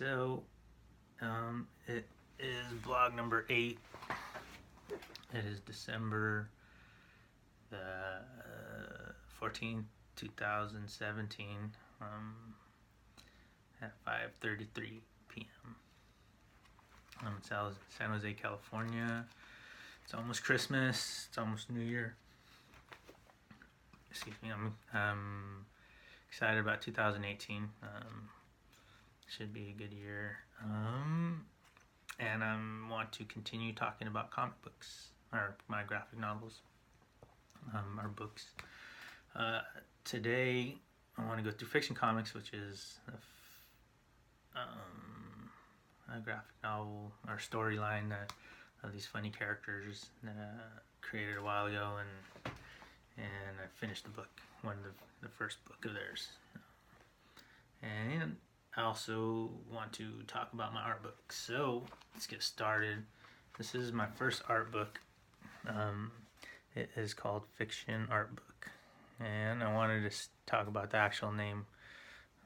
So, it is blog number 8. It is December the 14th, 2017, at 5:33 p.m. I'm in San Jose, California. It's almost Christmas. It's almost New Year. Excuse me. I'm excited about 2018. Should be a good year. And I want to continue talking about comic books, or my graphic novels, or books. Today, I want to go through Fiction Comics, which is a graphic novel or storyline of these funny characters that I created a while ago, and I finished the book, one of the first book of theirs. And I also want to talk about my art book. So let's get started. This is my first art book. It is called Fiction Art Book, and I wanted to talk about the actual name.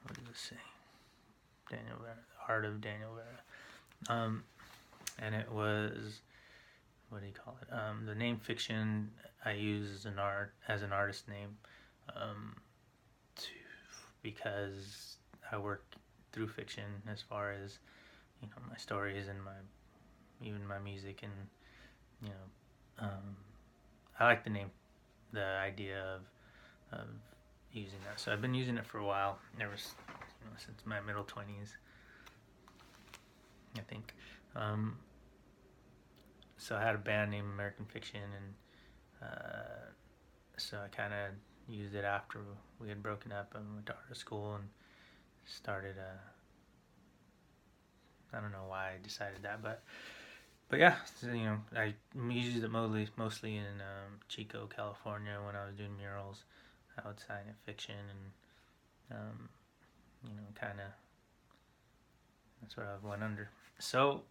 What does it say? Daniel Vera, The Art of Daniel Vera. And it was, what do you call it? The name Fiction I use as an artist name, because I work through fiction as far as, my stories and even my music, and I like the name, the idea of using that. So I've been using it for a while, since my middle 20s, I think. So I had a band named American Fiction, and so I kind of used it after we had broken up and went to art school and started I don't know why I decided that, but yeah, so, I used it mostly in Chico, California, when I was doing murals. I would sign it Fiction, and kind of that's what I went under. So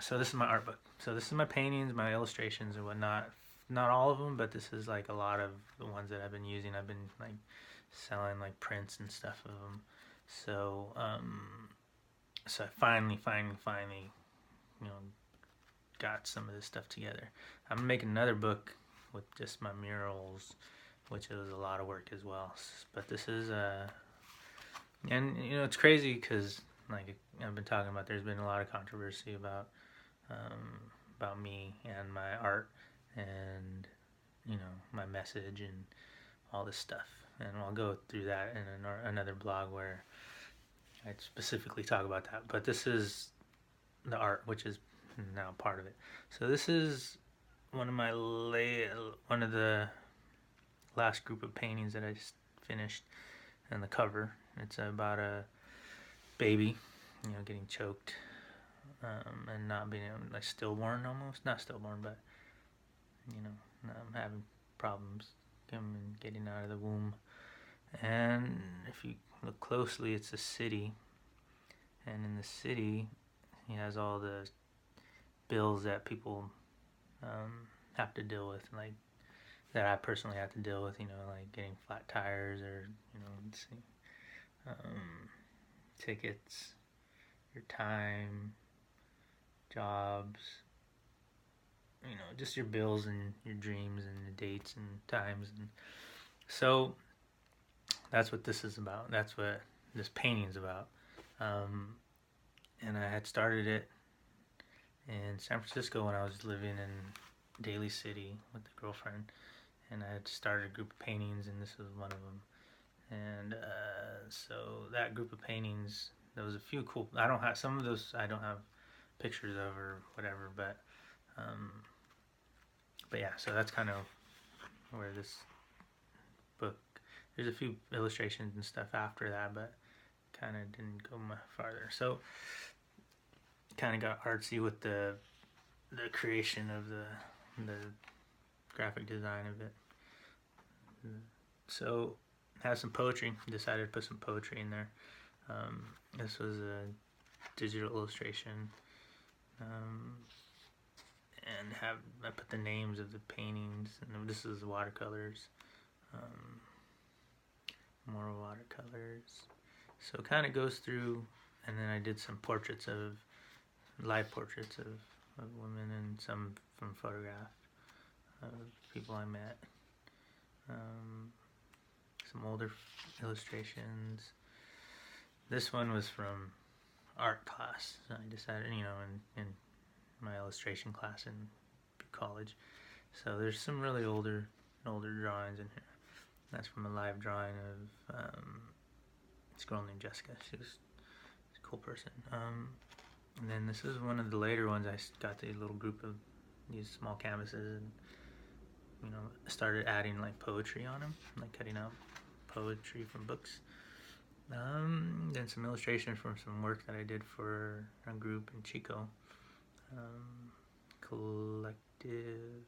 so this is my art book. So this is my paintings, my illustrations, and whatnot. Not all of them, but this is like a lot of the ones that I've been using. I've been like selling like prints and stuff of them. So so I finally, got some of this stuff together. I'm making another book with just my murals, which is a lot of work as well. But this is and it's crazy because, like I've been talking about, there's been a lot of controversy about me and my art, and my message and all this stuff. And I'll go through that in another blog where I specifically talk about that. But this is the art, which is now part of it. So this is one of the last group of paintings that I just finished, and the cover. It's about a baby, getting choked, and not being able, like stillborn almost, not stillborn, but having problems getting out of the womb. And if you look closely, it's a city, and in the city, he has all the bills that people have to deal with, like that I personally have to deal with, like getting flat tires, or let's see, tickets, your time, jobs, just your bills and your dreams and the dates and times. And so that's what this is about. That's what this painting's about. And I had started it in San Francisco when I was living in Daly City with a girlfriend, and I had started a group of paintings, and this was one of them. And so that group of paintings, there was a few cool. I don't have some of those. I don't have pictures of or whatever, but yeah. So that's kind of where this book. There's a few illustrations and stuff after that, but kind of didn't go much farther. So kind of got artsy with the creation of the graphic design of it. So has some poetry. Decided to put some poetry in there. This was a digital illustration, and I put the names of the paintings, and this is watercolors, more watercolors, So it kind of goes through, and then I did some portraits of, live portraits of women, and some from photographs of people I met. Some older illustrations. This one was from art class. I decided, in my illustration class in college. So there's some really older drawings in here. That's from a live drawing of this girl named Jessica. She was a cool person. And then this is one of the later ones. I got the little group of these small canvases, and started adding like poetry on them, like cutting out poetry from books. Then some illustrations from some work that I did for a group in Chico. Collective.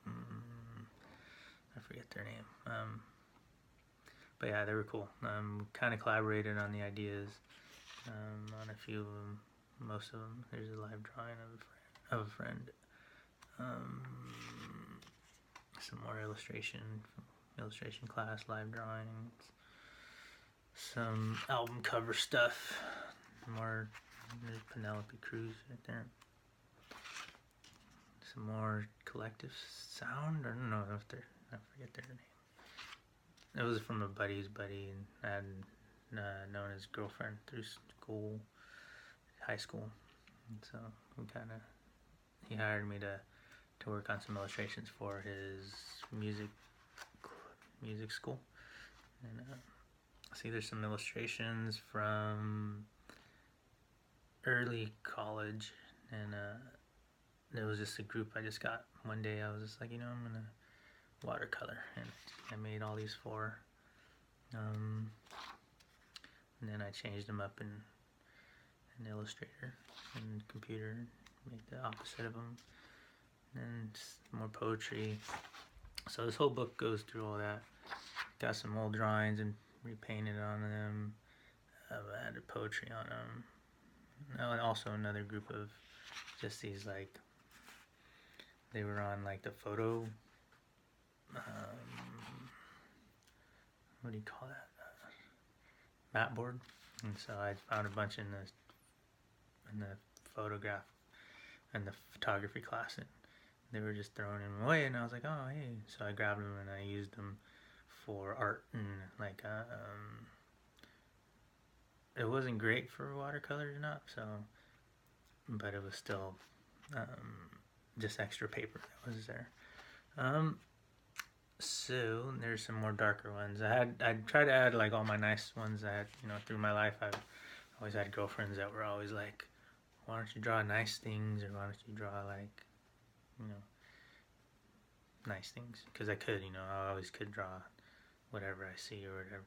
I forget their name. But yeah, they were cool. Kind of collaborated on the ideas on a few of them. Most of them. There's a live drawing of a friend. Some more illustration class, live drawings. Some album cover stuff. More. There's Penelope Cruz right there. Some more Collective Sound. I don't know if they're. I forget their name. It was from a buddy's buddy, and I had known his girlfriend through school, high school. And so he hired me to work on some illustrations for his music school. And see, there's some illustrations from early college, and there was just a group I just got one day. I was just like, I'm gonna watercolor, and I made all these 4. And then I changed them up in Illustrator and computer, make the opposite of them, and just more poetry. So this whole book goes through all that. Got some old drawings and repainted on them. I've added poetry on them. And also another group of just these, like, they were on like the photo, what do you call that? Mat board. And so I found a bunch in the photograph and the photography class, and they were just throwing them away, and I was like, oh hey, so I grabbed them and I used them for art, and like it wasn't great for watercolors or not, so, but it was still just extra paper that was there. So there's some more darker ones. I'd try to add like all my nice ones that through my life. I've always had girlfriends that were always like, why don't you draw nice things, or why don't you draw like nice things, because I could, I always could draw whatever I see or whatever,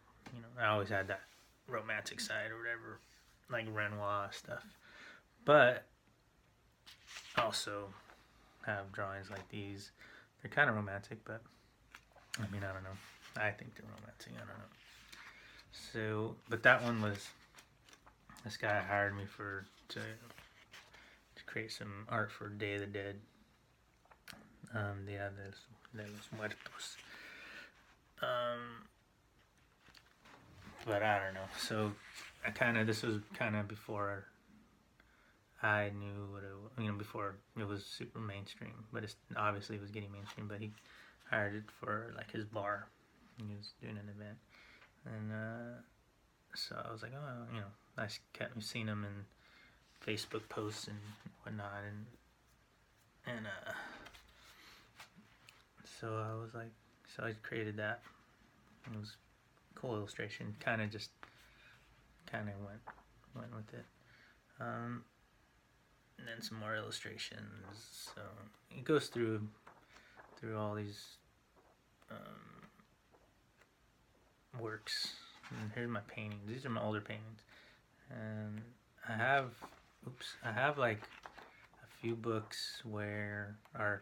I always had that romantic side or whatever, like Renoir stuff, but also have drawings like these. They're kind of romantic, but I mean, I don't know, I think they're romantic, I don't know. So, but that one was, this guy hired me to create some art for Day of the Dead. Dia de los Muertos. But I don't know. So this was kind of before I knew what it was, before it was super mainstream. But obviously it was getting mainstream. But he hired it for like his bar. He was doing an event, and so I was like, oh, I kept seeing him in Facebook posts and whatnot, and so I was like, so I created that. It was a cool illustration. Kind of went with it. And then some more illustrations. So it goes through all these works. And here's my paintings. These are my older paintings. And I have like a few books where, or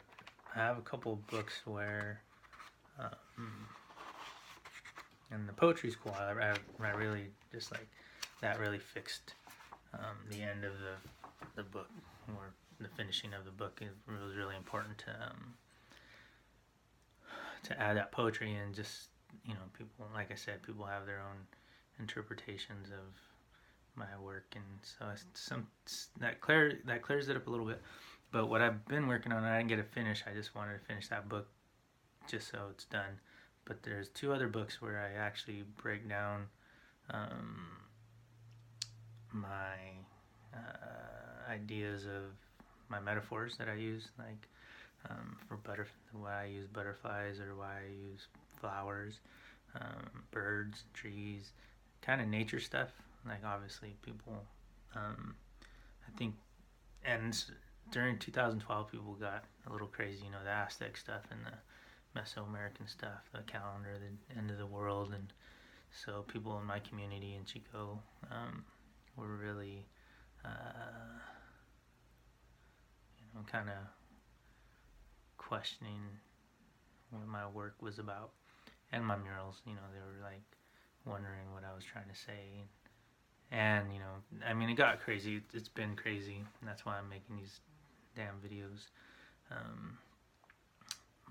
I have a couple of books where, and the poetry school, I really just like, that really fixed the end of the book, or the finishing of the book. It was really important to add that poetry, and just you know, people, like I said, people have their own interpretations of my work, and so that clears it up a little bit. But what I've been working on, I didn't get to finish. I just wanted to finish that book just so it's done. But there's 2 other books where I actually break down my ideas of my metaphors that I use, like for why I use butterflies or why I use flowers, birds, trees, kind of nature stuff. Like obviously people, I think, and during 2012 people got a little crazy, you know, the Aztec stuff and the Mesoamerican stuff, the calendar, the end of the world, and so people in my community in Chico were really, you know, kind of questioning what my work was about, and my murals. You know, they were like wondering what I was trying to say, and you know, I mean, it got crazy. It's been crazy, and that's why I'm making these damn videos.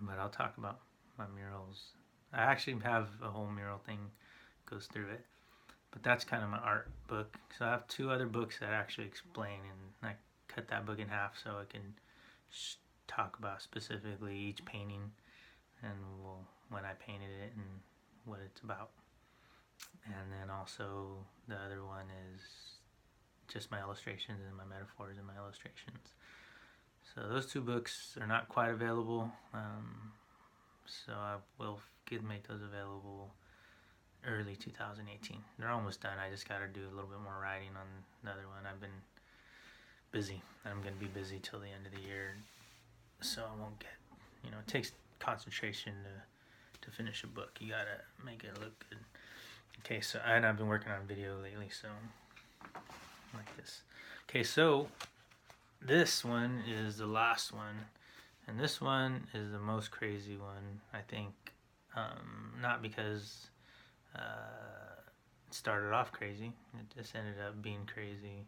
But I'll talk about my murals. I actually have a whole mural thing goes through it, but that's kind of my art book. So I have 2 other books that actually explain, and I cut that book in half so I can talk about specifically each painting and when I painted it and what it's about. And then also the other one is just my illustrations and my metaphors and my illustrations. So those 2 books are not quite available, so I will make those available early 2018. They're almost done. I just got to do a little bit more writing on the other one. I've been busy. I'm going to be busy till the end of the year, so I won't get, you know, it takes concentration to finish a book. You got to make it look good. Okay, so and I've been working on video lately, so like this. Okay, so this one is the last one, and this one is the most crazy one, I think. Not because it started off crazy, it just ended up being crazy.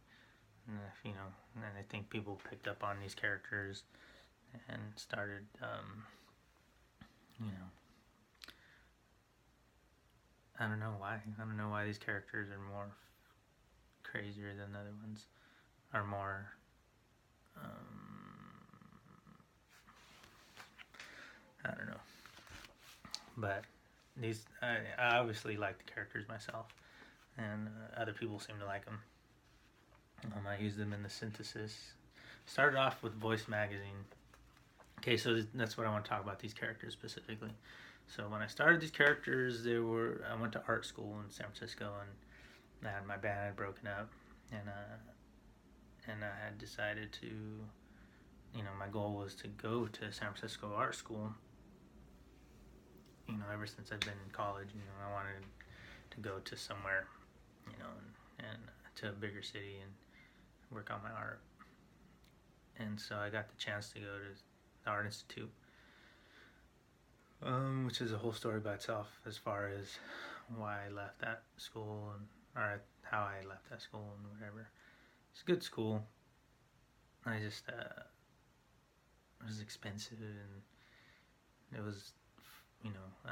And you know, and I think people picked up on these characters and started, you know, I don't know why. I don't know why these characters are more crazier than the other ones, are more, I don't know. But these, I obviously like the characters myself, and other people seem to like them. I use them in the synthesis. Started off with Voice Magazine. Okay, so that's what I want to talk about, these characters specifically. So when I started these characters, I went to art school in San Francisco, and my band had broken up, and I had decided to, you know, my goal was to go to San Francisco art school. You know, ever since I've been in college, you know, I wanted to go to somewhere, you know, and to a bigger city and work on my art. And so I got the chance to go to the Art Institute, which is a whole story by itself as far as why I left that school, or how I left that school and whatever. It's a good school. I just, it was expensive, and it was, you know,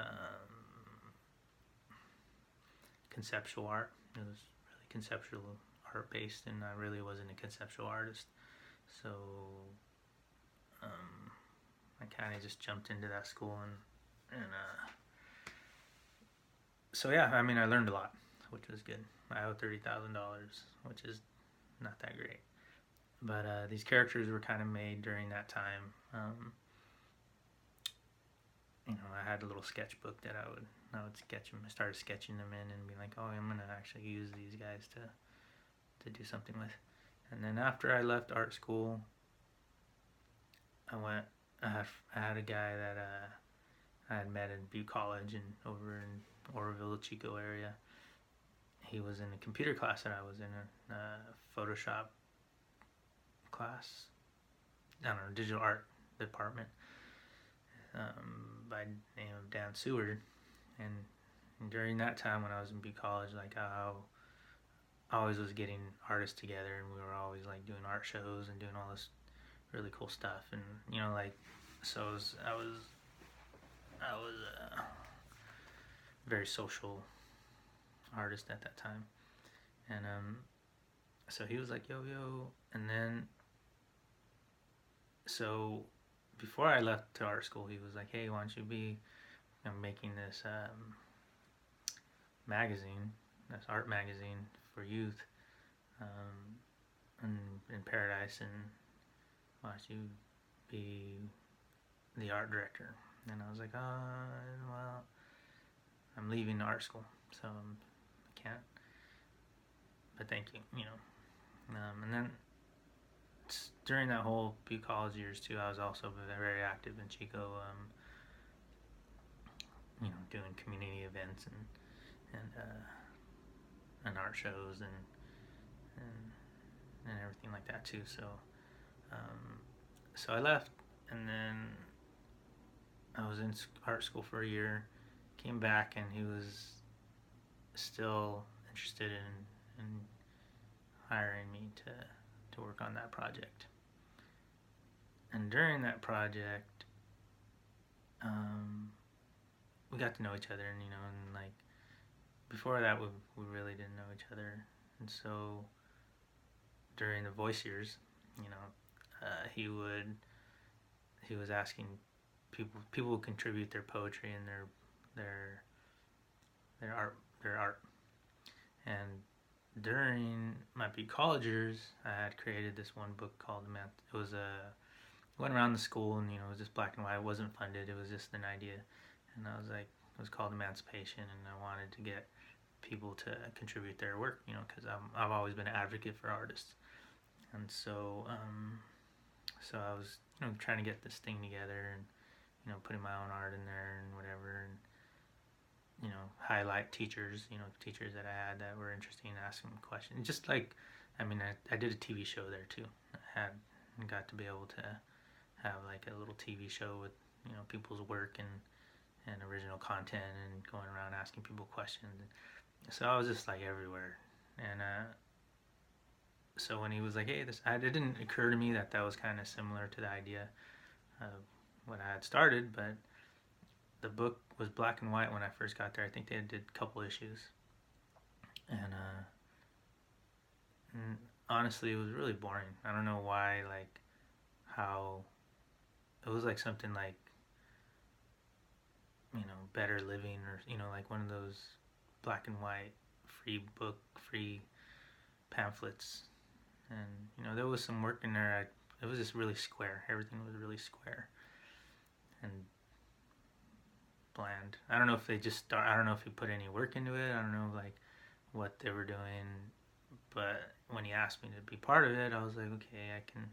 conceptual art. It was really conceptual art based, and I really wasn't a conceptual artist. So I kind of just jumped into that school, and so yeah, I mean, I learned a lot, which was good. I owe $30,000, which is not that great. But these characters were kind of made during that time. You know, I had a little sketchbook that I would sketch them. I started sketching them in and be like, oh, I'm gonna actually use these guys to do something with. And then after I left art school, I had a guy that I had met in Butte College and over in Oroville, Chico area. He was in a computer class that I was in, a Photoshop class, I don't know, digital art department, by the name of Dan Seward. And during that time when I was in Butte College, like I always was getting artists together, and we were always like doing art shows and doing all this really cool stuff. And you know, like, so I was very social artist at that time. And so he was like, yo, and then so before I left to art school, he was like, hey, why don't you be, I'm making this magazine, this art magazine for youth in Paradise, and why don't you be the art director? And I was like, well, I'm leaving art school, so I can't, but thank you, and then during that whole few college years too, I was also very active in Chico, doing community events and art shows and everything like that too. So so I left, and then I was in art school for a year, came back, and he was still interested in hiring me to work on that project. And during that project, we got to know each other, and like before that, we really didn't know each other. And so during the voice years, he was asking people would contribute their poetry and their art. And during my college years, I had created this one book called it was went around the school, and it was just black and white. It wasn't funded. It was just an idea, and I was like, it was called Emancipation, and I wanted to get people to contribute their work, because I've always been an advocate for artists, and so I was trying to get this thing together, and putting my own art in there and whatever, and highlight teachers, teachers that I had that were interested in asking questions. Just like, I did a TV show there too. I got to be able to have like a little TV show with people's work and original content, and going around asking people questions. So I was just like everywhere, and so when he was like, hey, it didn't occur to me that was kind of similar to the idea of what I had started, but the book was black and white when I first got there. I think they did a couple issues, and honestly, it was really boring. I don't know why, like how it was like something like Better Living, or like one of those black and white free pamphlets, and there was some work in there. It was just really square. Everything was really square and bland. I don't know if I don't know if he put any work into it. I don't know like what they were doing, but when he asked me to be part of it, I was like, okay, I can.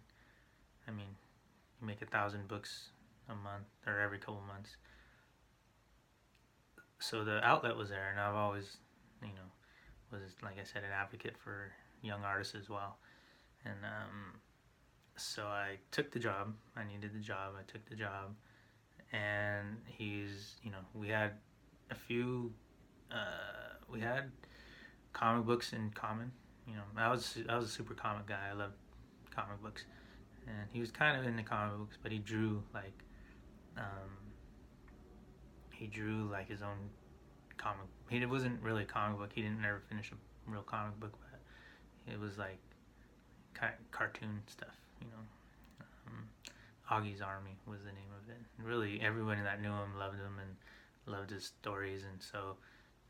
You make 1,000 books a month or every couple months, so the outlet was there, and I've always, was, like I said, an advocate for young artists as well, and so I took the job. I needed the job. I took the job, and we had a few, we had comic books in common. I was a super comic guy. I loved comic books, and he was kind of into comic books, but he drew like his own comic. It wasn't really a comic book. He didn't ever finish a real comic book, but it was like cartoon stuff. Augie's Army was the name of it. Really, everyone that knew him loved him and loved his stories, and so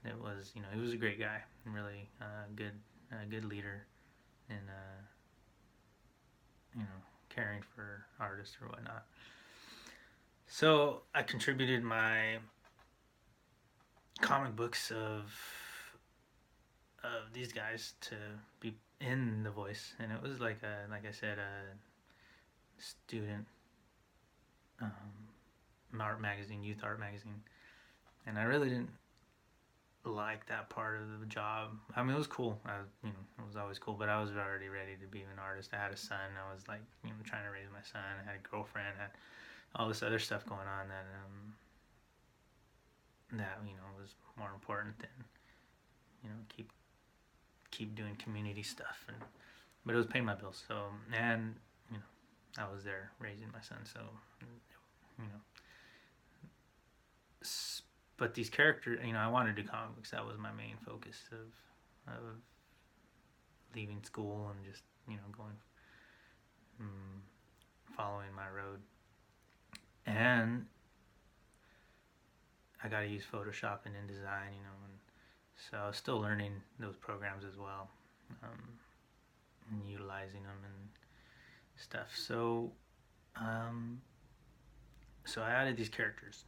it was, he was a great guy, and really good leader, and caring for artists or whatnot. So I contributed my comic books of these guys to be in The Voice, and it was like I said, a student art magazine, youth art magazine, and I really didn't like that part of the job. It was cool. It was always cool, but I was already ready to be an artist. I had a son. I was like, trying to raise my son. I had a girlfriend. I had all this other stuff going on that was more important than keep doing community stuff, but it was paying my bills. So, and I was there raising my son. So but these characters, I wanted to do comic books. That was my main focus of leaving school and just going, following my road. And I got to use Photoshop and InDesign, and so I was still learning those programs as well, and utilizing them and stuff. So I added these characters,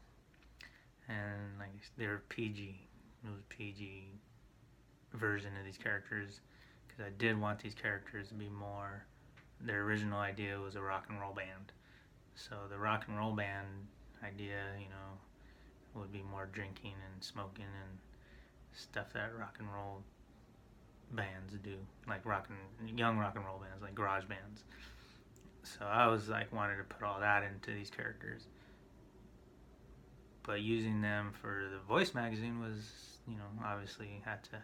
and like they're PG. It was PG version of these characters because I did want these characters to be more. Their original idea was a rock and roll band, so the rock and roll band idea, would be more drinking and smoking and stuff that rock and roll bands do, like young rock and roll bands, like garage bands. So I was like wanted to put all that into these characters, but using them for the voice magazine was, obviously had to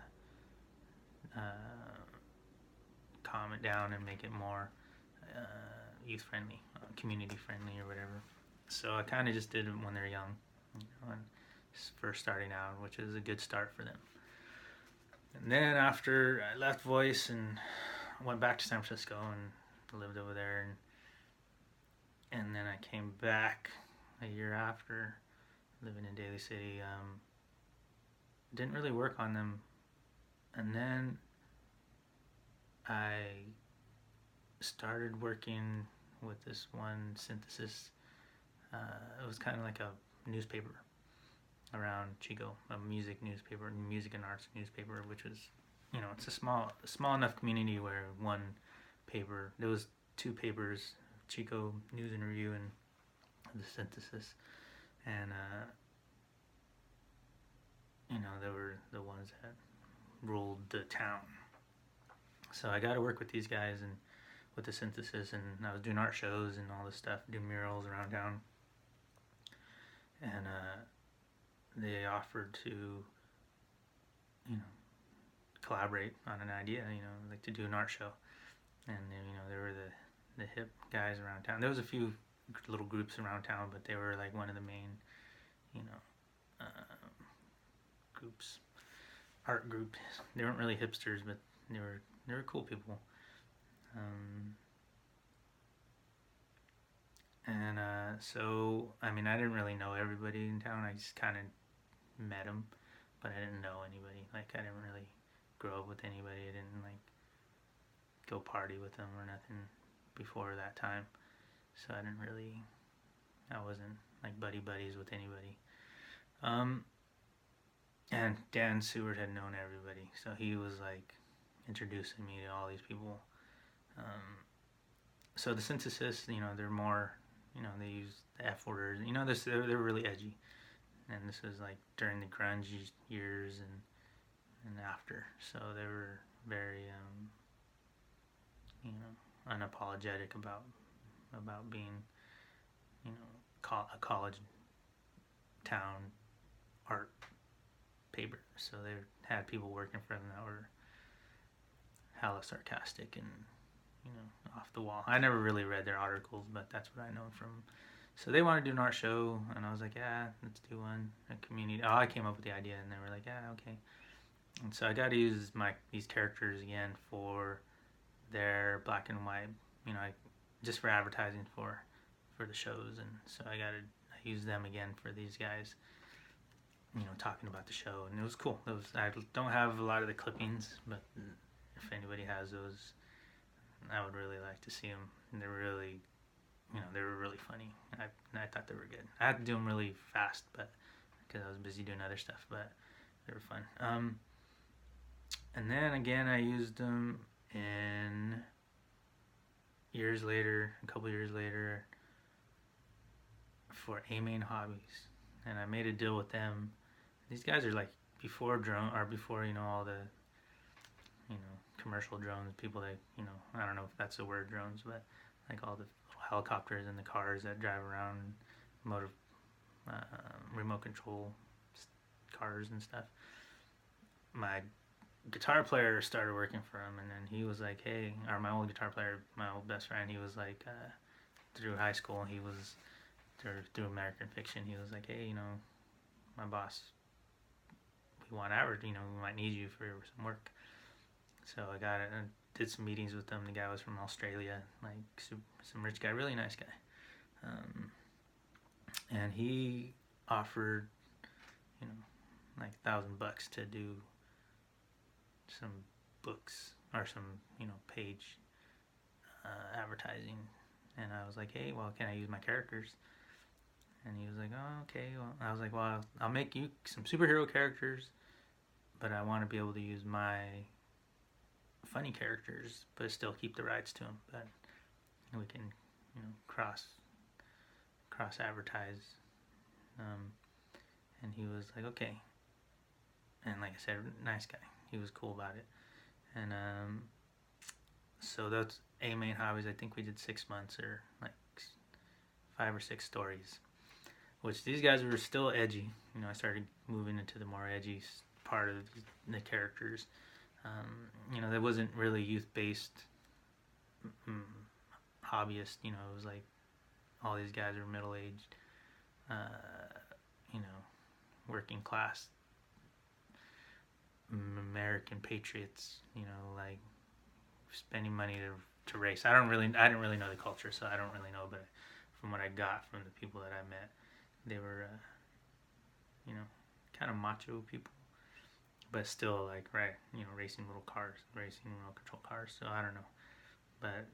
calm it down and make it more youth friendly, community friendly, or whatever. So I kind of just did it when they're young, and first starting out, which is a good start for them. And then after I left voice and went back to San Francisco and lived over there, and then I came back a year after, living in Daly City. Didn't really work on them, and then I started working with this one synthesis. It was kind of like a newspaper around Chico, a music newspaper, music and arts newspaper, which was, it's a small enough community where one paper, there was two papers, Chico News and Review and the Synthesis, and they were the ones that ruled the town. So I got to work with these guys and with the Synthesis, and I was doing art shows and all this stuff, doing murals around town, and they offered to, collaborate on an idea, like to do an art show. And, they were the hip guys around town. There was a few little groups around town, but they were like one of the main, groups, art groups. They weren't really hipsters, but they were cool people. So, I didn't really know everybody in town. I just kind of met them, but I didn't know anybody. Like, I didn't really grow up with anybody. I didn't, like, go party with them or nothing before that time. So I wasn't, like, buddies with anybody. And Dan Seward had known everybody, so he was, like, introducing me to all these people. So the Synthesis, they're more, they use the F words. They're really edgy. And this was like during the grunge years and after. So they were very, unapologetic about being, a college town art paper. So they had people working for them that were hella sarcastic and, off the wall. I never really read their articles, but that's what I know from. So they wanted to do an art show, and I was like, yeah, let's do one. A community. Oh, I came up with the idea, and they were like, yeah, okay. And so I got to use these characters again for their black and white, just for advertising for the shows, and so I use them again for these guys, talking about the show, and it was cool. I don't have a lot of the clippings, but if anybody has those, I would really like to see them. And they're really, they were really funny. I thought they were good. I had to do them really fast, but because I was busy doing other stuff, but they were fun. And then again, I used them in a couple years later, for A-Main Hobbies, and I made a deal with them. These guys are like before all the commercial drones, people that I don't know if that's the word, drones, but like all the helicopters and the cars that drive around, remote control cars and stuff. My guitar player started working for him, and then he was like, hey, or my old guitar player, my old best friend, he was like, through high school, he was through American Fiction, he was like, hey, my boss we want we might need you for some work. So I got it and did some meetings with them. The guy was from Australia, like some rich guy, really nice guy. And he offered, like $1,000 to do some books or some, page advertising. And I was like, hey, well, can I use my characters? And he was like, oh, okay. Well, I was like, well, I'll make you some superhero characters, but I want to be able to use my funny characters, but still keep the rights to them. But we can, cross advertise. And he was like, okay. And like I said, nice guy. He was cool about it. And so that's main hobbies. I think we did 6 months or like 5 or 6 stories, which these guys were still edgy. I started moving into the more edgy part of the characters. That wasn't really youth-based hobbyist. It was like all these guys were middle-aged, working class American patriots. Like spending money to race. I didn't really know the culture, so I don't really know. But from what I got from the people that I met, they were, kind of macho people. But still, like, racing little cars, racing remote control cars. So I don't know, but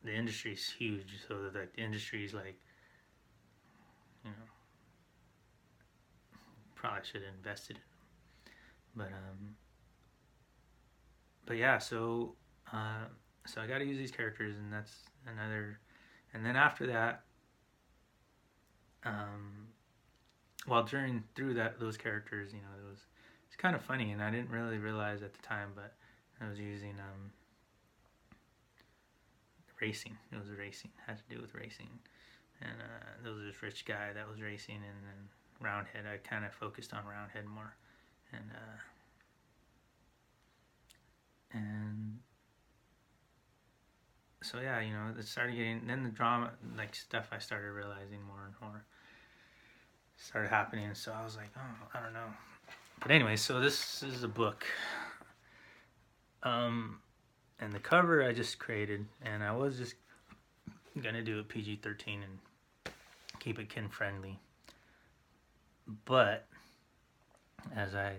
the industry's huge. So the industry's like, probably should have invested in them. But yeah. So I got to use these characters, and that's another. And then after that, through those characters, it's kind of funny, and I didn't really realize at the time, but I was using racing. It was racing, had to do with racing, and there was this rich guy that was racing, and then Roundhead. I kind of focused on Roundhead more, and so yeah, it started getting. Then the drama, like stuff, I started realizing more and more started happening. So I was like, oh, I don't know. But anyway, so this is a book. And the cover I just created, and I was just gonna do a PG-13 and keep it kid friendly. But as I,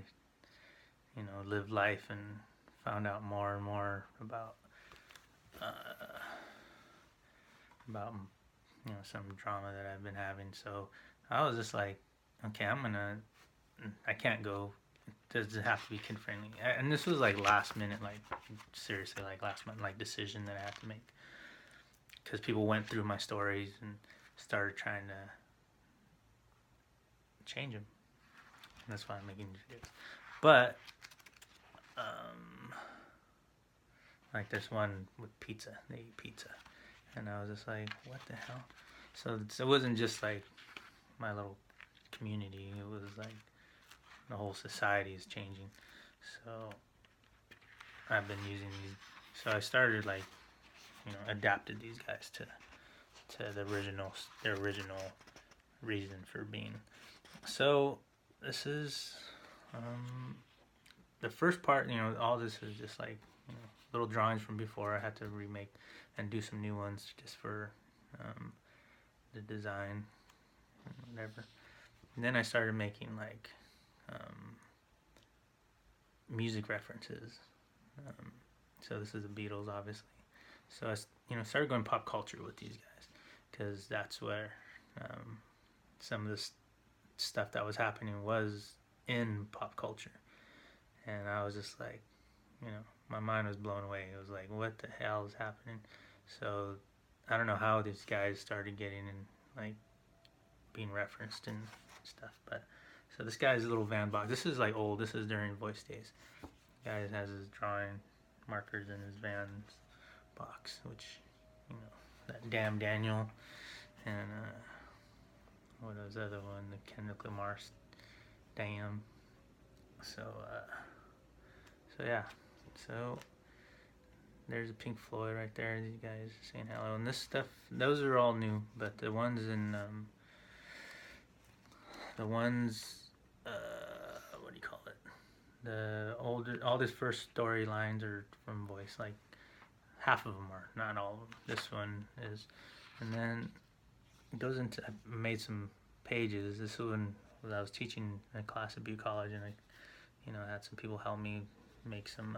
lived life and found out more and more about some drama that I've been having, so I was just like, okay, I can't go. Does it have to be kid friendly? And this was like last minute, like seriously, like last minute, like decision that I had to make, because people went through my stories and started trying to change them. And that's why I'm making these videos. But like there's one with pizza. They eat pizza, and I was just like, what the hell? So it wasn't just like my little community. It was like the whole society is changing. So I've been using these. So I started like, adapted these guys to their original reason for being. So this is the first part. All this is just like little drawings from before. I had to remake and do some new ones just for the design and whatever. And then I started making like music references. So this is the Beatles, obviously. So I started going pop culture with these guys, because that's where some of this stuff that was happening was in pop culture. And I was just like, my mind was blown away. It was like, what the hell is happening? So I don't know how these guys started getting in, like, being referenced and stuff. But so this guy's a little van box. This is like old. This is during voice days. Guy has his drawing markers in his Vans box, which, that damn Daniel, and what was the other one? The Kendrick Lamar damn. So yeah. So there's a Pink Floyd right there. These guys saying hello, and this stuff. Those are all new, but the ones in all these first storylines are from voice. Like half of them are, not all of them. This one is, and then it goes into. I made some pages. This one was I was teaching a class at Butte College, and I had some people help me make some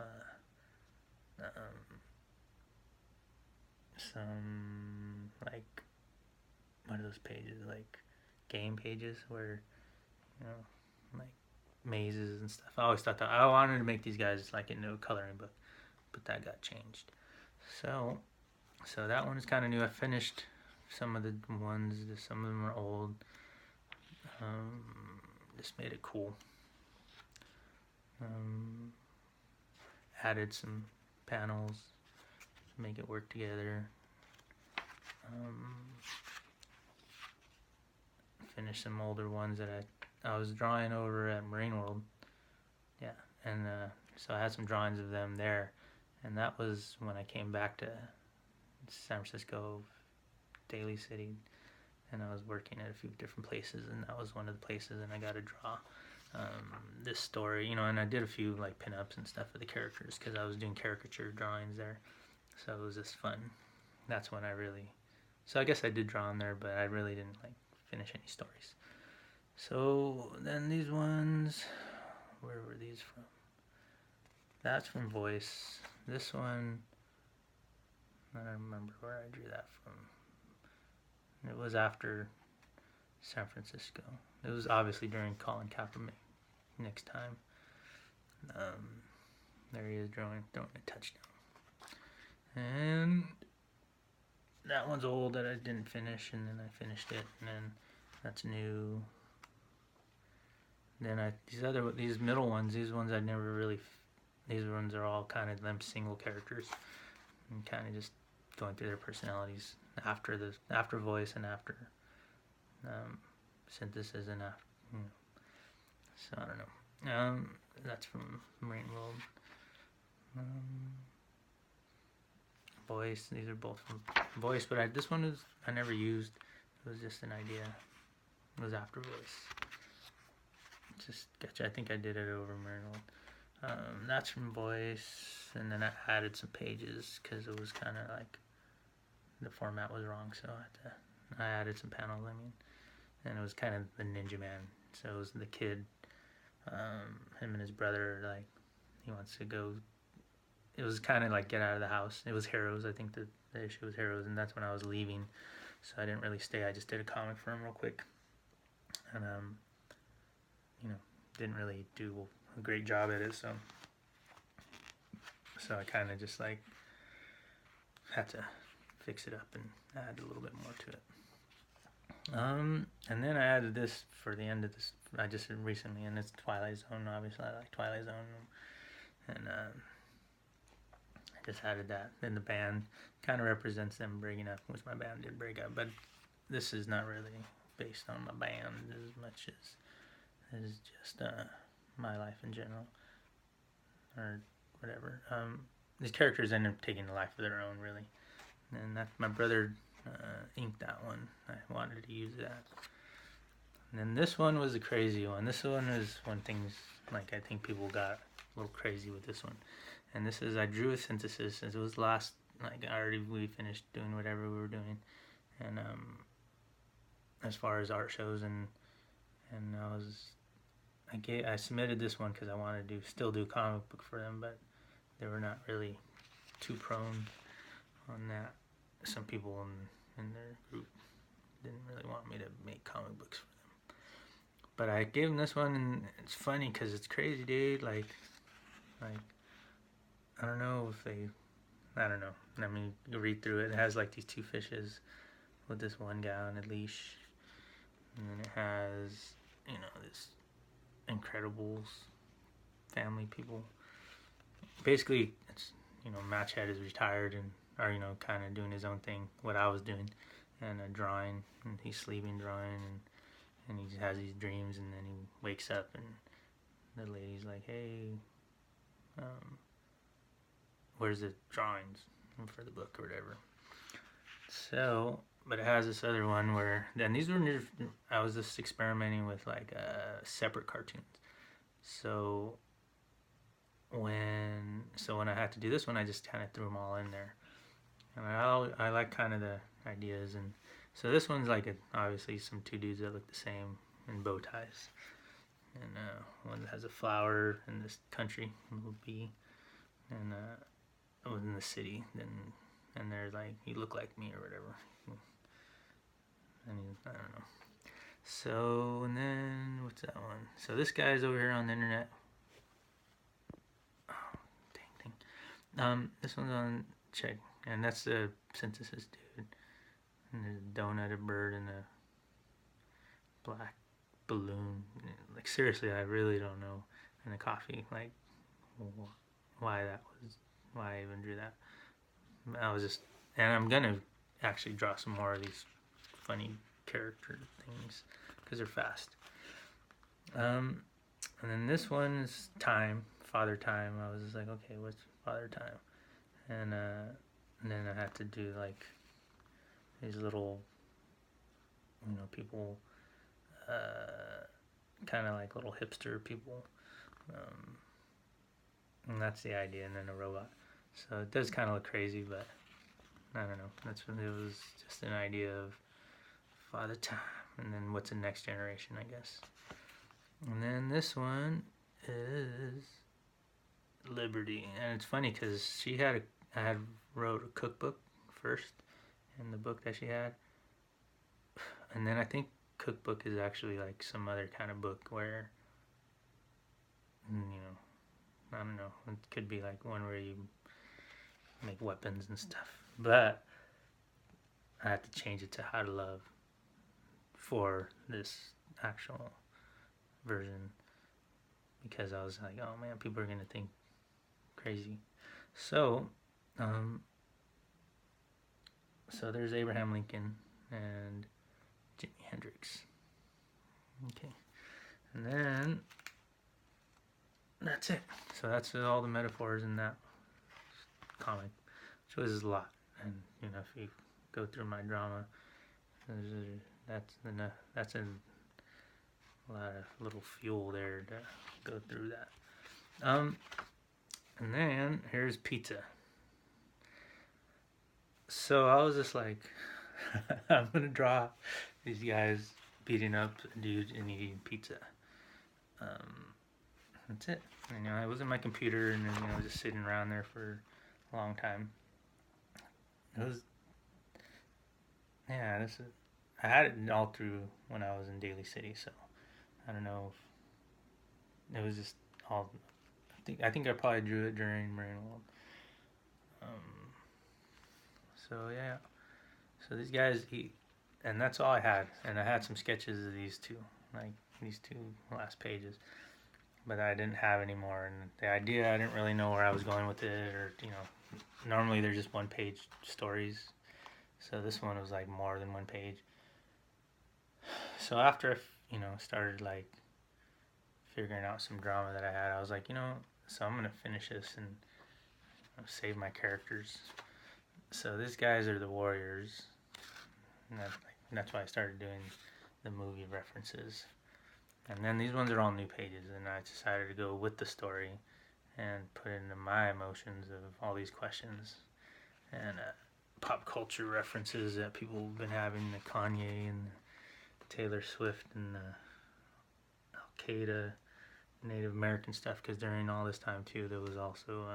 like what are those pages, like game pages where like mazes and stuff. I always thought that I wanted to make these guys like into a coloring book, but that got changed. So that one is kind of new. I finished some of the ones. Some of them are old. Just made it cool. Added some panels to make it work together. Finished some older ones that I was drawing over at Marine World. Yeah, and so I had some drawings of them there, and that was when I came back to San Francisco, Daly City, and I was working at a few different places, and that was one of the places, and I got to draw this story, and I did a few like pinups and stuff for the characters because I was doing caricature drawings there, so it was just fun. That's when so I guess I did draw in there, but I really didn't like finish any stories. So then these ones, where were these from? That's from Voice. This one, I don't remember where I drew that from. It was after San Francisco. It was obviously during Colin Kaepernick next time. There he is throwing a touchdown. And that one's old that I didn't finish, and then I finished it, and then that's new. Then these middle ones, these ones I never really, these ones are all kind of them single characters, and kind of just going through their personalities after voice and after synthesis and after, so I don't know. That's from Marine World. Voice, these are both from Voice, but this one I never used. It was just an idea. It was after Voice. Just gotcha. I think I did it over Marine World. That's from Voice, and then I added some pages because it was kind of like the format was wrong, so I added some panels. And it was kind of the Ninja Man. So it was the kid, him and his brother, like he wants to go. It was kind of like get out of the house. It was Heroes. I think the issue was Heroes, and that's when I was leaving, so I didn't really stay. I just did a comic for him real quick, and didn't really do a great job at it. So I kind of just like had to fix it up and add a little bit more to it. And then I added this for the end of this. I just did recently, and it's Twilight Zone. Obviously, I like Twilight Zone, and I just added that. Then the band kind of represents them breaking up, which my band did break up, but this is not really based on my band as much as it is just my life in general, or whatever. These characters end up taking a life of their own, really, and that my brother inked that one. I wanted to use that. And then this one was a crazy one. This one is when things, like, I think people got a little crazy with this one. And this is, I drew a synthesis, as it was last, like, we finished doing whatever we were doing. And as far as art shows, and I submitted this one because I wanted to still do comic book for them, but they were not really too prone on that. Some people in their group didn't really want me to make comic books for them, but I gave them this one, and it's funny because it's crazy, dude. Like I don't know. I mean, you read through it. It has like these two fishes with this one guy on a leash, and then it has this Incredibles family people. Basically, it's Matchhead is retired and kind of doing his own thing, what I was doing, and drawing, and he's sleeping drawing, and he has these dreams, and then he wakes up, and the lady's like, hey, where's the drawings for the book or whatever. So, but it has this other one where, then these were I was just experimenting with like separate cartoons. So when I had to do this one, I just kind of threw them all in there. And I like kind of the ideas. And so this one's like obviously some two dudes that look the same in bow ties. And one that has a flower in this country, a little bee, and was in the city. And they're like, you look like me or whatever. And I don't know. So, and then what's that one? So this guy's over here on the internet. Oh, dang. This one's on check, and that's the synthesis dude. And there's a donut, a bird, and a black balloon. Like seriously, I really don't know. And a coffee, like why I even drew that. I was just, and I'm gonna actually draw some more of these funny character things because they're fast. And then this one is Father Time. I was just like, okay, what's Father Time? And then I had to do like these little, people, kind of like little hipster people. And that's the idea, and then a robot. So it does kind of look crazy, but I don't know. It was just an idea of Father Time, and then what's the next generation, I guess. And then this one is Liberty, and it's funny because I had wrote a cookbook first, in the book that she had, and then I think cookbook is actually like some other kind of book where, I don't know, it could be like one where you make weapons and stuff, but I had to change it to How to Love for this actual version because I was like, oh man, people are gonna think crazy. So there's Abraham Lincoln and Jimi Hendrix. Okay, and then that's it. So that's all the metaphors in that comic, which was a lot. And if you go through my drama, that's a lot of little fuel there to go through that. And then here's pizza. So I was just like, I'm gonna draw these guys beating up a dude and eating pizza. That's it. And, I was in my computer and then just sitting around there for a long time. It was, yeah. I had it all through when I was in Daly City, so I don't know if it was just all. I think I probably drew it during Marine World. So yeah. So these guys eat, and that's all I had. And I had some sketches of these two last pages, but I didn't have any more. And the idea, I didn't really know where I was going with it, or normally they're just one-page stories. So this one was like more than one page. So after started like figuring out some drama that I had, I was like, so I'm gonna finish this and save my characters. So these guys are the warriors, and that's why I started doing the movie references. And then these ones are all new pages, and I decided to go with the story and put into my emotions of all these questions and pop culture references that people have been having, the Kanye and Taylor Swift and Al-Qaeda, Native American stuff, because during all this time too there was also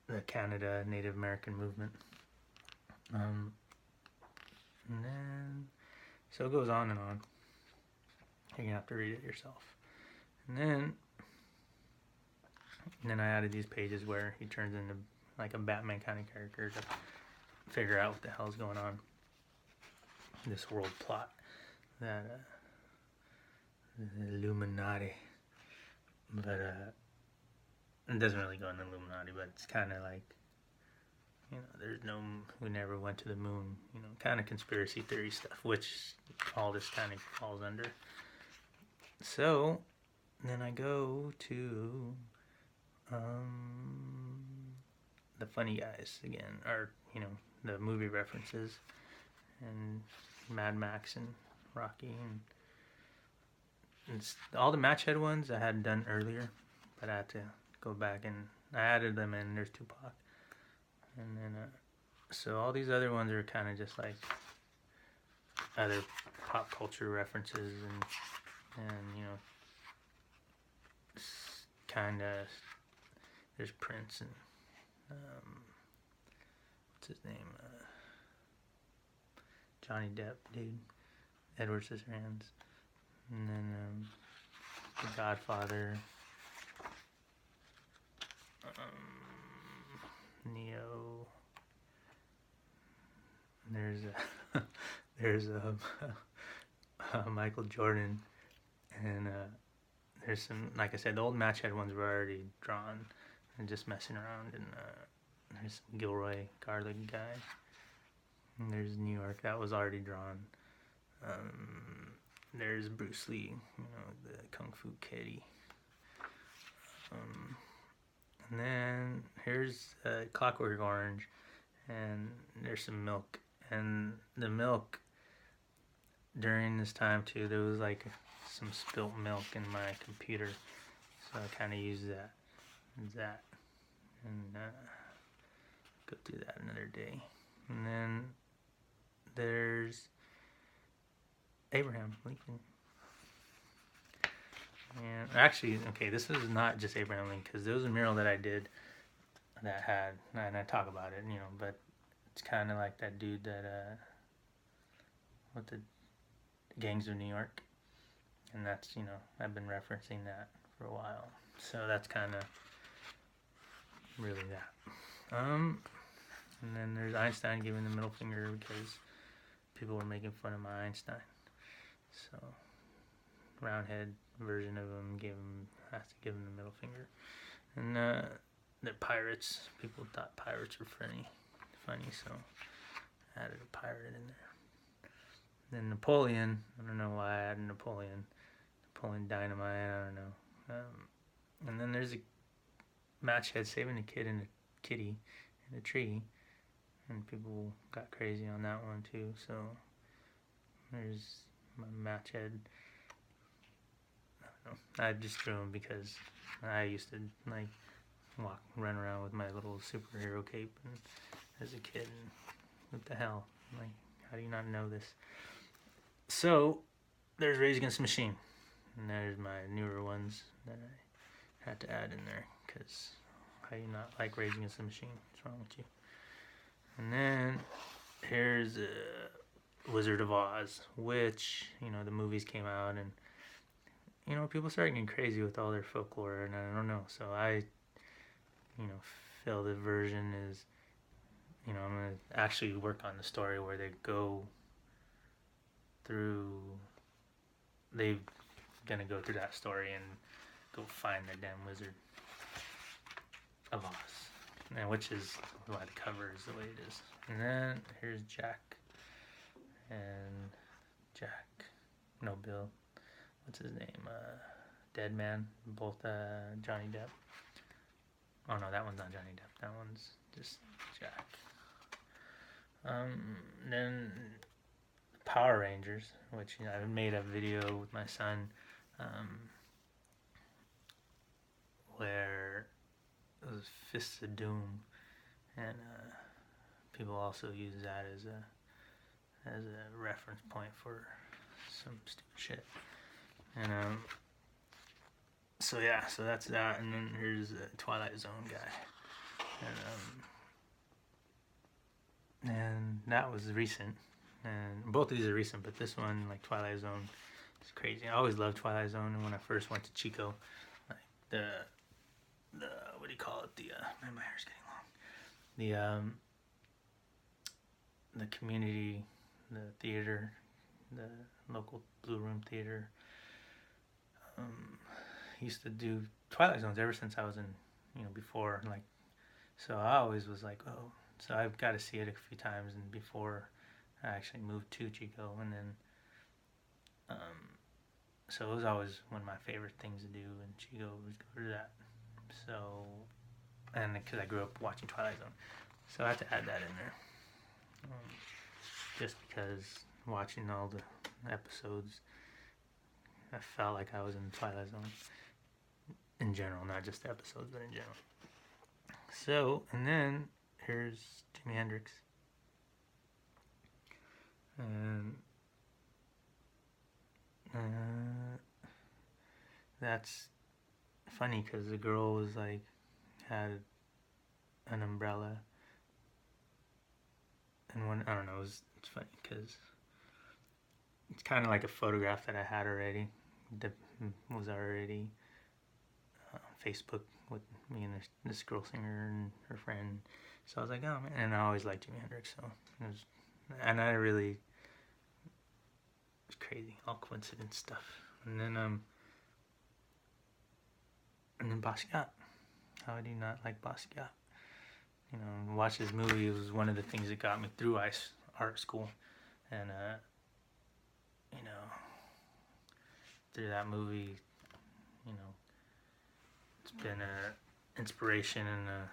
the Canada Native American movement, and then so it goes on and on. You're gonna have to read it yourself. And then I added these pages where he turns into like a Batman kind of character to figure out what the hell's going on. This world plot that the Illuminati, but it doesn't really go into Illuminati, but it's kind of like we never went to the moon, kind of conspiracy theory stuff, which all this kind of falls under. So then I go to the funny guys again, or the movie references, and Mad Max and Rocky and all the match head ones I had done earlier, but I had to go back and I added them in. There's Tupac, and then so all these other ones are kind of just like other pop culture references and you know, kind of there's Prince and what's his name, Johnny Depp, dude, Edward Scissorhands, and then The Godfather, Neo. There's Michael Jordan, and there's some, like I said, the old match head ones were already drawn and just messing around, and there's some Gilroy Garlic guy, and there's New York, that was already drawn. There's Bruce Lee, you know, the Kung Fu Kitty. And then here's Clockwork Orange, and there's some milk. And the milk, during this time too, there was like some spilt milk in my computer, so I kind of used that, and go through that another day. And then there's Abraham Lincoln. And actually, okay, this is not just Abraham Lincoln, because there was a mural that I did that had, and I talk about it, you know, but it's kind of like that dude that, with the Gangs of New York, and that's, you know, I've been referencing that for a while, so that's kind of really that. And then there's Einstein giving the middle finger because people were making fun of my Einstein, so roundhead version of him has to give him the middle finger. And the pirates, people thought pirates were funny, so I added a pirate in there. Then Napoleon, I don't know why I added Napoleon Dynamite, I don't know. And then there's a match head saving a kid and a kitty in a tree, and people got crazy on that one too. So there's my match head. I don't know, I just drew him because I used to like run around with my little superhero cape and, as a kid, and what the hell, like, how do you not know this? So there's Rage Against the Machine, and there's my newer ones that I had to add in there, because how do you not like Rage Against the Machine? What's wrong with you? And then here's Wizard of Oz, which, you know, the movies came out, and, you know, people started getting crazy with all their folklore, and I don't know, so I, you know, feel the version is, you know, I'm going to actually work on the story where they go through, they're going to go through that story and go find the damn Wizard of Oz, and which is why the cover is the way it is. And then here's Jack and Bill, what's his name, Dead Man, both Johnny Depp. Oh no, that one's not Johnny Depp, that one's just Jack. Then Power Rangers, which, you know, I made a video with my son where it was Fists of Doom, and people also use that as a reference point for some stupid shit. And so yeah, so that's that. And then here's the Twilight Zone guy, and that was recent, and both of these are recent, but this one, like Twilight Zone, is crazy. I always loved Twilight Zone, and when I first went to Chico, like the what do you call it, man, my hair's getting long, the community, the theater, the local Blue Room Theater, used to do Twilight Zones ever since I was in, you know, before, like, so I always was like, oh, so I've got to see it a few times, and before I actually moved to Chico, and then, so it was always one of my favorite things to do in Chico was go to that, so, and because I grew up watching Twilight Zone, so I had to add that in there, just because watching all the episodes, I felt like I was in the Twilight Zone in general, not just the episodes, but in general. So, and then here's Jimi Hendrix. And that's funny because the girl was like, had an umbrella. And when, I don't know, it's funny because it's kind of like a photograph that I had already, that was already on Facebook with me and this girl singer and her friend. So I was like, oh man, and I always liked Jimi Hendrix, so it was, and I really, it's crazy, all coincidence stuff. And then Basquiat. How do you not like Basquiat? You know, watch this movie. It was one of the things that got me through art school, and you know, through that movie, you know, it's been a inspiration and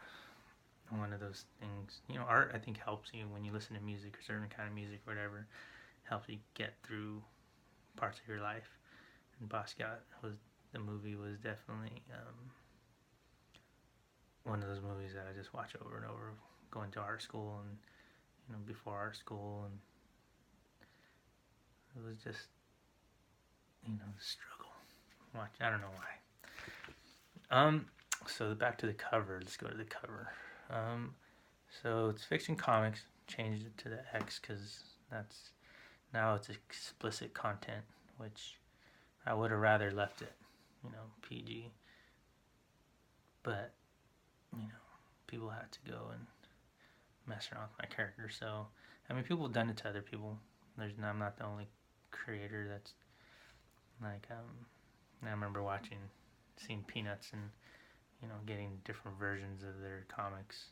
one of those things. You know, art I think helps you when you listen to music or certain kind of music, or whatever, helps you get through parts of your life. And Basquiat the movie was definitely one of those movies that I just watch over and over, going to art school and, you know, before art school, and it was just, you know, the struggle. I don't know why. So back to the cover. Let's go to the cover. So it's Fiction Comics. Changed it to the X because now it's explicit content, which I would have rather left it, you know, PG. But, you know, people had to go and mess around with my character. So, I mean, people have done it to other people. I'm not the only creator that's like, I remember seeing Peanuts and, you know, getting different versions of their comics.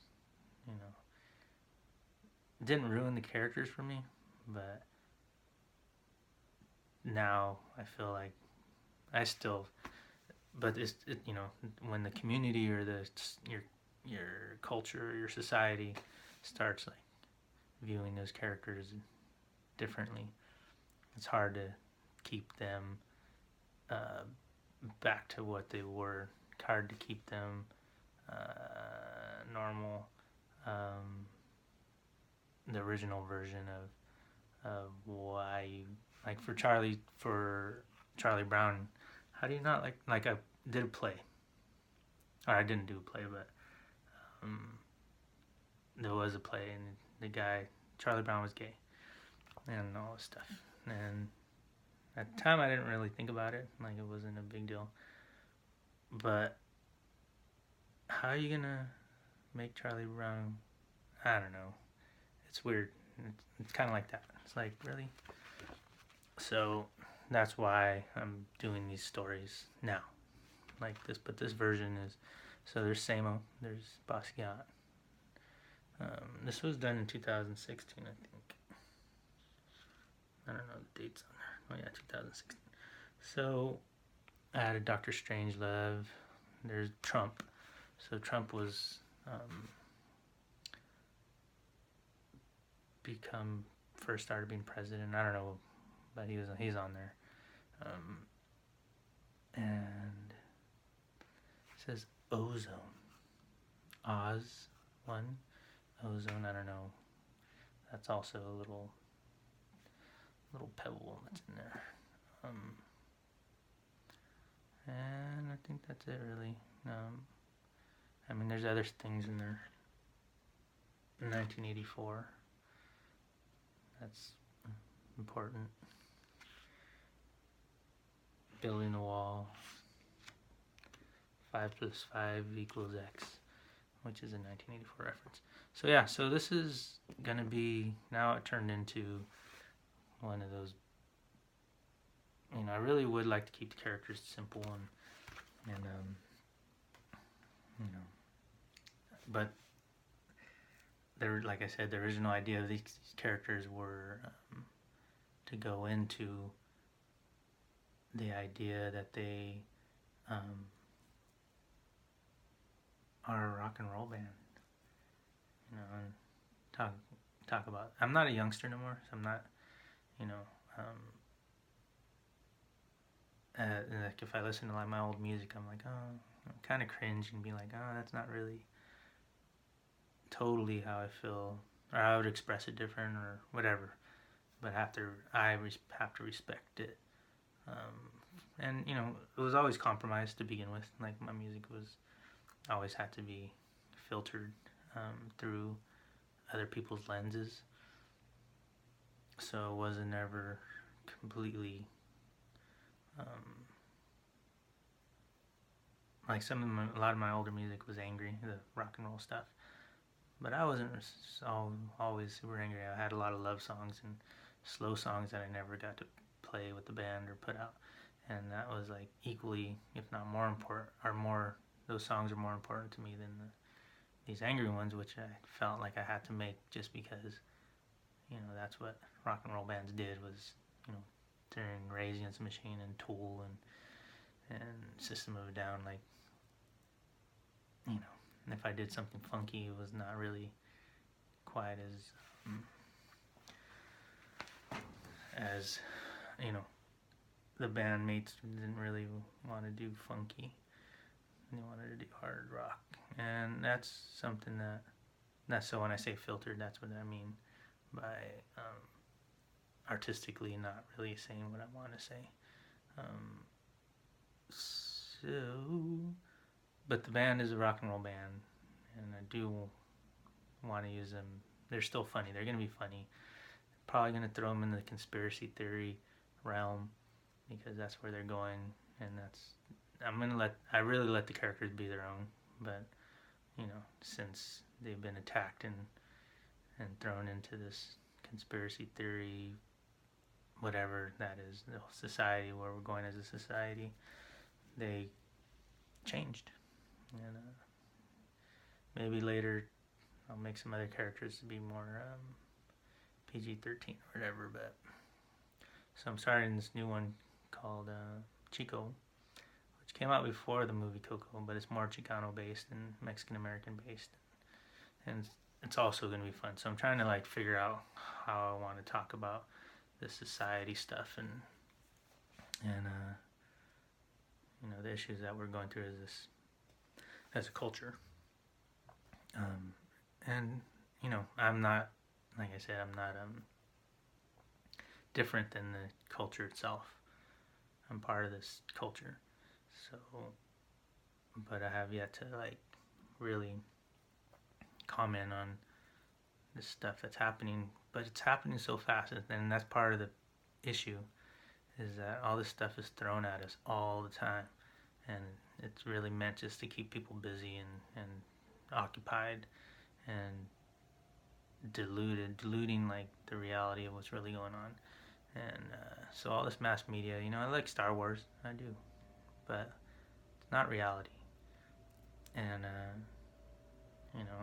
You know, it didn't ruin the characters for me, but now I feel like but you know, when the community or your culture or your society starts like viewing those characters differently, it's hard to keep them back to what they were. Hard to keep them normal. The original version of why you, like for Charlie Brown. How do you not like I did a play, or I didn't do a play, but there was a play, and the guy Charlie Brown was gay and all this stuff, and at the time I didn't really think about it, like it wasn't a big deal. But how are you gonna make Charlie Brown? I don't know. It's weird. It's kind of like that. It's like, really? So that's why I'm doing these stories now, like this. But this version is, so there's Samo, there's Basquiat. This was done in 2016, I think. I don't know the dates on there. Oh yeah, 2016. So I had a Dr. Strangelove. There's Trump. So Trump was first started being president. I don't know, but he's on there. And it says ozone. Oz one. Ozone, I don't know. That's also a little pebble that's in there. And I think that's it, really. I mean, there's other things in there. 1984. That's important. Building a wall. 5 + 5 = X, which is a 1984 reference. So yeah, so this is gonna be, now it turned into one of those, you know, I really would like to keep the characters simple and you know, but there, like I said, the original idea of these characters were to go into the idea that they are a rock and roll band, you know, and talk about. I'm not a youngster no more, so I'm not, you know, like if I listen to like my old music, I'm like, oh, I'm kind of cringe and be like, oh, that's not really totally how I feel, or I would express it different or whatever. But have to have to respect it. And it was always compromised to begin with. Like my music was always had to be filtered through other people's lenses, so it wasn't ever completely like a lot of my older music was angry, the rock and roll stuff. But I wasn't always super angry. I had a lot of love songs and slow songs that I never got to play with the band or put out, and that was like equally, if not more important, or more. Those songs are more important to me than these angry ones, which I felt like I had to make just because, that's what rock and roll bands did was, during Rage Against the Machine and Tool and System of a Down, like, if I did something funky, it was not really quite as the bandmates didn't really want to do funky. They wanted to do hard rock, and that's something so when I say filtered, that's what I mean by artistically not really saying what I want to say. But the band is a rock and roll band, and I do want to use them. They're still funny. They're going to be funny. Probably going to throw them in the conspiracy theory realm because that's where they're going, and I really let the characters be their own, but since they've been attacked and thrown into this conspiracy theory, whatever that is, the society where we're going as a society, they changed, and maybe later I'll make some other characters to be more PG-13 or whatever. But so I'm starting this new one called Chico, which came out before the movie Coco, but it's more Chicano based and Mexican American based, and it's also going to be fun. So I'm trying to like figure out how I want to talk about the society stuff and the issues that we're going through as a culture. And I'm not, like I said, I'm not different than the culture itself. I'm part of this culture. So, but I have yet to like really comment on the stuff that's happening. But it's happening so fast, and that's part of the issue, is that all this stuff is thrown at us all the time, and it's really meant just to keep people busy and occupied and diluting like the reality of what's really going on. And so all this mass media, I like Star Wars, I do, but it's not reality. And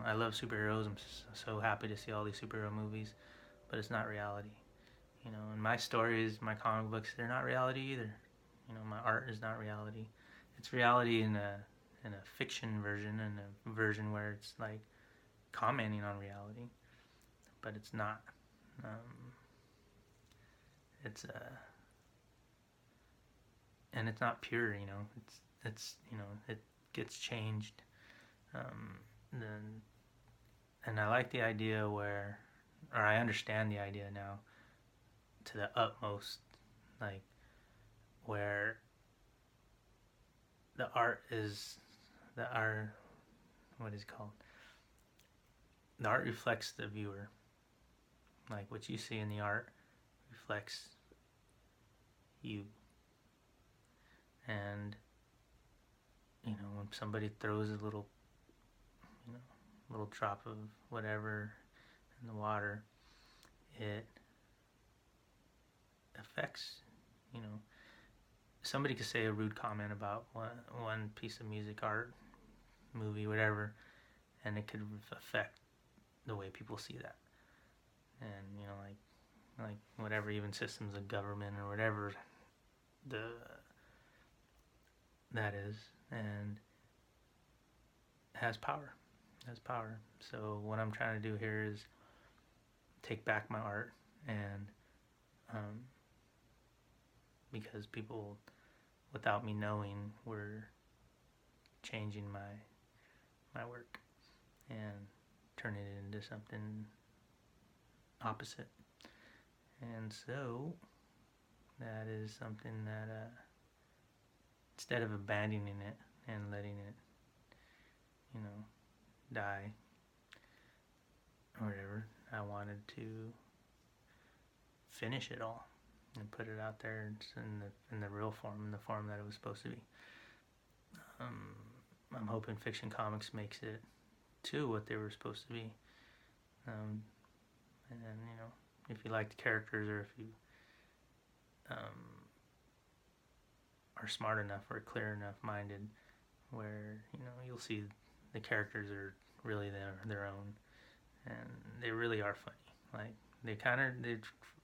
I love superheroes. I'm so happy to see all these superhero movies, but it's not reality. And my stories, my comic books, they're not reality either. My art is not reality. It's reality in a fiction version, and a version where it's like commenting on reality, but it's not. And it's not pure. It gets changed. And I like the idea or I understand the idea now to the utmost, like where the art what is it called? The art reflects the viewer. Like what you see in the art reflects you. And when somebody throws a little drop of whatever in the water, it affects, somebody could say a rude comment about one piece of music, art, movie, whatever, and it could affect the way people see that. And like whatever, even systems of government or whatever that is, and has power. So what I'm trying to do here is take back my art, and because people without me knowing, were changing my work and turning it into something opposite. And so that is something that instead of abandoning it and letting it, die or whatever, I wanted to finish it all and put it out there in the real form, in the form that it was supposed to be. I'm hoping Fiction Comics makes it to what they were supposed to be. And then, if you like the characters, or if you are smart enough or clear enough minded, where you'll see the characters are really their own, and they really are funny. Like, they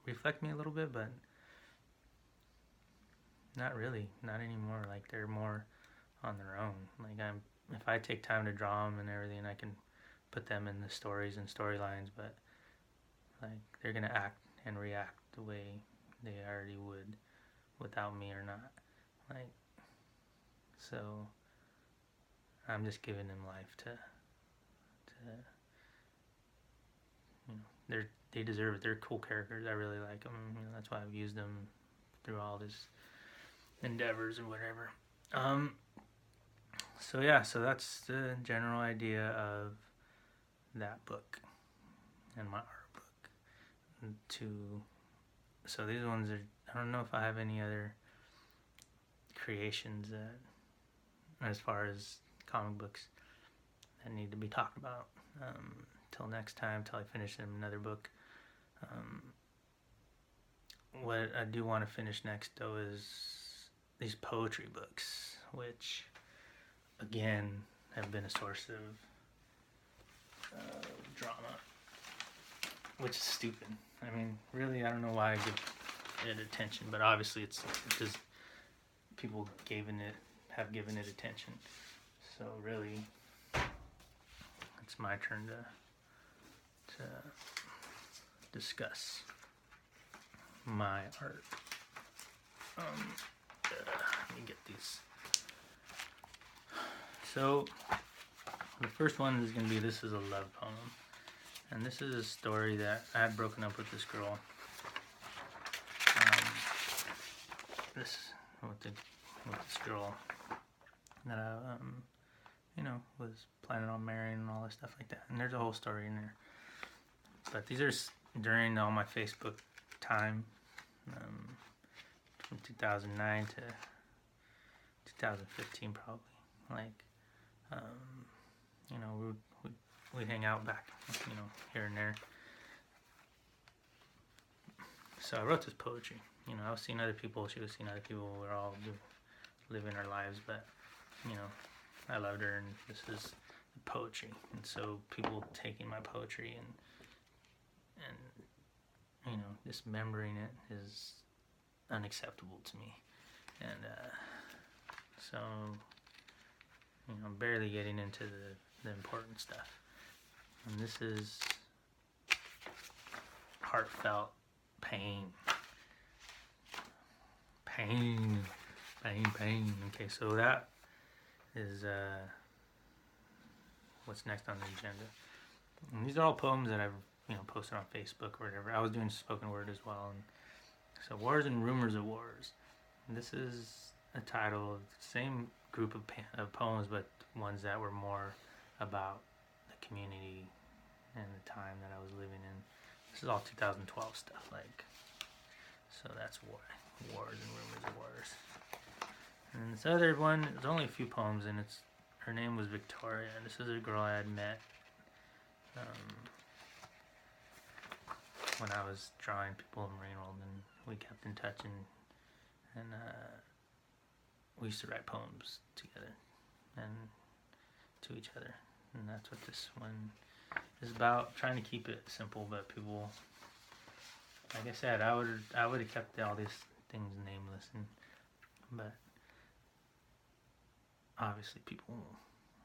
reflect me a little bit, but not really, not anymore. Like, they're more on their own. Like, if I take time to draw them and everything, I can put them in the stories and storylines, but like, they're gonna act and react the way they already would without me or not. Like, so I'm just giving them life to they deserve it. They're cool characters. I really like them. That's why I've used them through all this endeavors or whatever. So that's the general idea of that book and my art book. So these ones are, I don't know if I have any other creations that, as far as comic books, that need to be talked about. Till next time, till I finish another book. What I do want to finish next, though, is these poetry books, which, again, have been a source of drama, which is stupid. I mean, really, I don't know why I give it attention, but obviously it's because people have given it attention. So really, it's my turn to discuss my art. Let me get these. So the first one is going to be This Is a Love Poem. And this is a story that I had broken up with this girl. With this girl that I, was planning on marrying and all this stuff like that. And there's a whole story in there. But these are during all my Facebook time, from 2009 to 2015 probably. Like, we'd hang out back, here and there. So I wrote this poetry. I was seeing other people, she was seeing other people, we're all living our lives, but, I loved her, and this is poetry. And so people taking my poetry and dismembering it is unacceptable to me. And so, I'm barely getting into the important stuff. And this is heartfelt pain. Pain. Okay, so that is what's next on the agenda. And these are all poems that I've posted on Facebook or whatever. I was doing spoken word as well. And so, Wars and Rumors of Wars. And this is a title of the same group of poems, but ones that were more about the community and the time that I was living in. This is all 2012 stuff, like, so that's why Wars and Rumors of Wars. And this other one, there's only a few poems, and her name was Victoria, and this is a girl I had met when I was drawing people in Rainbow, and we kept in touch, and we used to write poems together and to each other. And that's what this one is about, trying to keep it simple, but people, like I said, I would have kept all these things nameless, but obviously people,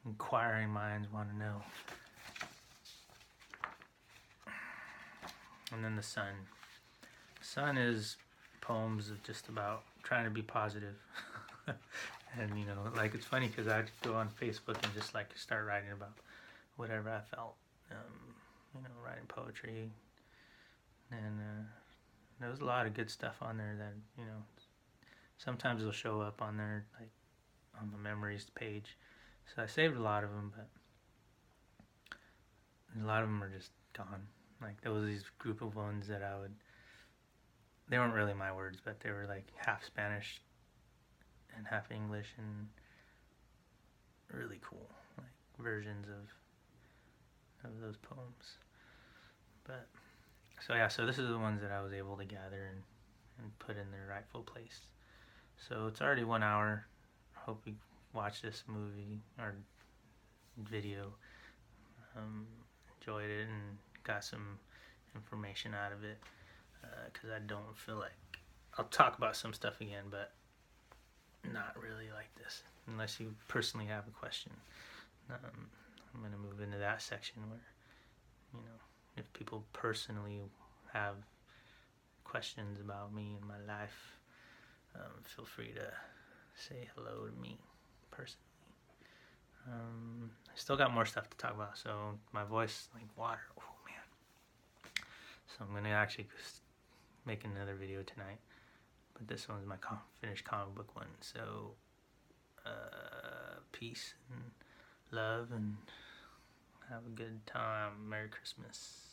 inquiring minds, want to know. And then The Sun. The Sun is poems of just about trying to be positive. And you know, like it's funny because I'd go on Facebook and just like start writing about whatever I felt. You know, writing poetry, and there was a lot of good stuff on there that, you know, sometimes it'll show up on there like on the memories page. So I saved a lot of them, but a lot of them are just gone. Like there was these group of ones that they weren't really my words, but they were like half Spanish and half English and really cool, like versions of those poems. But so yeah, so this is the ones that I was able to gather and put in their rightful place. So it's already 1 hour. I hope you watch this movie or video, enjoyed it and got some information out of it. Because I don't feel like I'll talk about some stuff again, but not really like this, unless you personally have a question. I'm going to move into that section where, you know, if people personally have questions about me and my life, feel free to say hello to me personally. I still got more stuff to talk about, so my voice like water. Oh man! So I'm gonna actually make another video tonight, but this one's my finished comic book one. So peace and love, and have a good time. Merry Christmas.